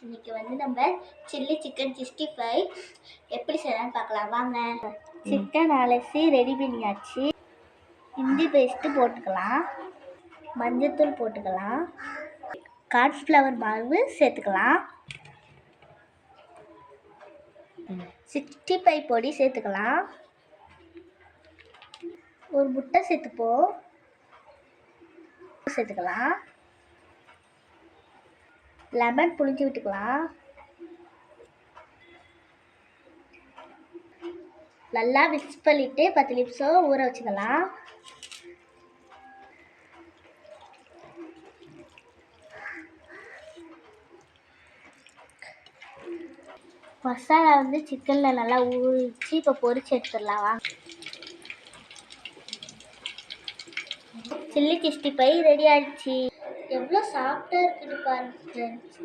இன்னைக்கு வந்து நம்ம சில்லி சிக்கன் 65 எப்படி செய்யலாம்னு பார்க்கலாம் வாங்க. சிக்கன் அலசி ரெடி பண்ணியாச்சு. இஞ்சி பேஸ்ட்டு போட்டுக்கலாம், மஞ்சத்தூள் போட்டுக்கலாம், கார்ன்ஃப்ளவர் மாவு சேர்த்துக்கலாம், 65 பொடி சேர்த்துக்கலாம், ஒரு முட்டை சேர்த்துக்கலாம், லெமன் புளிஞ்சு விட்டுக்கலாம், நல்லா மிக்ஸ் பண்ணிட்டு 10 நிமிஷம் ஊற வச்சுக்கலாம். மசாலா வந்து சிக்கனில் நல்லா ஊறிச்சு. இப்போ பொரிச்சு எடுத்துடலாம். சில்லி 65 ரெடி ஆயிடுச்சு. எவ்வளோ சாஃப்டாக இருக்குன்னு பாருங்க ஃப்ரெண்ட்ஸ்.